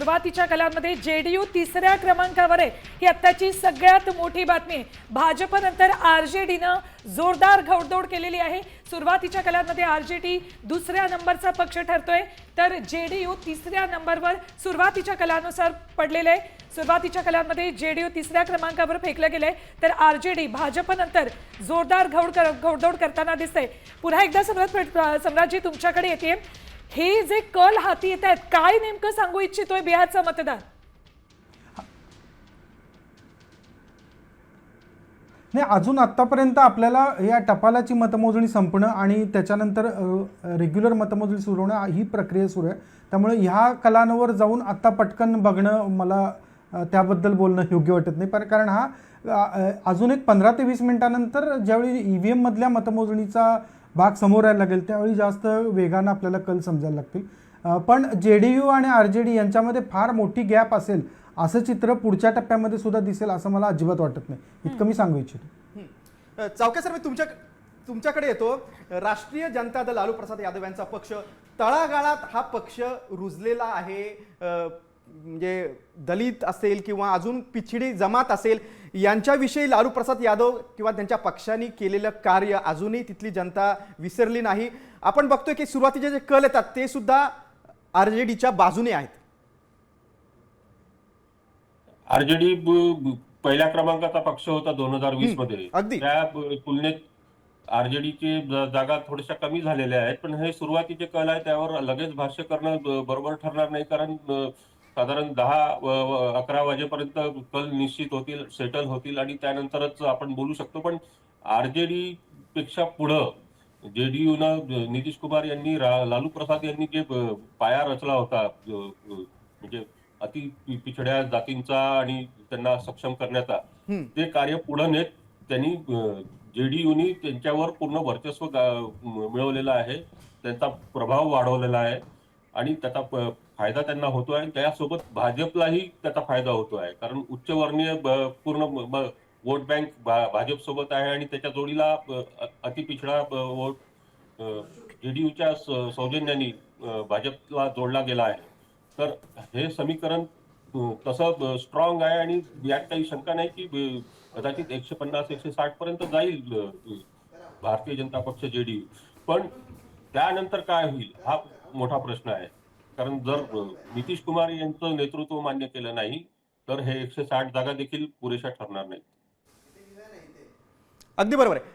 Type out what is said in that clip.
सुरुवातीच्या कलांमध्ये जेडीयू तिसऱ्या क्रमांकावर आहे। ही आत्ताची सगळ्यात मोठी बातमी आहे। भाजपनंतर आरजेडीनं जोरदार घोडदौड केलेली आहे। सुरुवातीच्या कलांमध्ये आरजेडी दुसऱ्या नंबरचा पक्ष ठरतोय, तर जेडीयू तिसऱ्या नंबरवर सुरुवातीच्या कलानुसार पडलेले आहे। सुरुवातीच्या कलांमध्ये जेडीयू तिसऱ्या क्रमांकावर फेकलं गेलंय, तर आरजेडी भाजपनंतर जोरदार घोडदौड करताना दिसतंय। पुन्हा एकदा सम्राटजी तुमच्याकडे येते। हे जे कल हाती येत आहेत, काय नेमकं सांगू इच्छितोय बिहारचा मतदार? नाही, अजून आतापर्यंत आपल्याला या टपालाची मतमोजणी संपणं आणि त्याच्यानंतर रेग्युलर मतमोजणी सुरू होणं ही प्रक्रिया सुरू आहे। त्यामुळे ह्या कलांवर जाऊन आता पटकन बघणं मला त्याबद्दल बोलणं योग्य वाटत नाही। कारण हा अजून एक 15 ते 20 मिनिटांनंतर ज्यावेळी ईव्हीएम मधल्या मतमोजणीचा भाग समोर यायला लागेल त्यावेळी जास्त वेगानं आपल्याला कल समजायला लागतील। पण जेडीयू आणि आरजेडी यांच्यामध्ये फार मोठी गॅप असेल असं चित्र पुढच्या टप्प्यामध्ये सुद्धा दिसेल असं मला अजिबात वाटत नाही। इतकं मी सांगू इच्छितो। चावके सर, मी तुमच्याकडे येतो। राष्ट्रीय जनता दल लालू प्रसाद यादव यांचा पक्ष तळागाळात हा पक्ष रुजलेला आहे। म्हणजे दलित असेल किंवा अजून पिछडी जमात असेल यांच्याविषयी लालू प्रसाद यादव किंवा त्यांच्या पक्षाने केलेलं कार्य अजूनही तिथली जनता विसरली नाही। आपण बघतोय की सुरुवातीचे जे कल येतात ते सुद्धा आरजेडीच्या बाजूने आहेत। आरजेडी पहिल्या क्रमांकाचा पक्ष होता 2020 मध्ये। त्या तुलनेत आरजेडीची जागा थोड्याशा कमी झालेल्या आहेत, पण हे सुरुवातीचे कल आहे त्यावर लगेच भाष्य करणं बरोबर ठरणार नाही। कारण साधारण 10-11 वाजेपर्यंत कल निश्चित होतील, सेटल होतील आणि त्यानंतरच आपण बोलू शकतो। पण आरजेडी पेक्षा पुढं जेडीयूनं नितीश कुमार यांनी लालू प्रसाद यांनी जे पाया रचला होता, म्हणजे अति पिछड्या जातींचा आणि त्यांना सक्षम करण्याचा, ते कार्य पुढे नेत त्यांनी जेडीयूनी त्यांच्यावर पूर्ण वर्चस्व मिळवलेलं आहे, त्यांचा प्रभाव वाढवलेला आहे आणि त्याचा फायदा त्यांना होतो आहे। त्यासोबत भाजपलाही त्याचा फायदा होतो आहे, कारण उच्चवर्णीय पूर्ण वोट बँक भाजप सोबत आहे आणि त्याच्या जोडीला अतिपिछडा वोट जेडीयूच्या सौजन्याने भाजपला जोडला गेला आहे। तर हे समीकरण तसं स्ट्रॉंग आहे आणि यात काही शंका नाही की कदाचित 150-160 पर्यंत जाईल भारतीय जनता पक्ष जेडीयू। पण त्यानंतर काय होईल हा मोठा प्रश्न आहे, कारण जर नितीश कुमार यांचं नेतृत्व मान्य केलं नाही तर हे 160 जागा देखील पुरेशा ठरणार नाहीत। अगदी बरोबर आहे।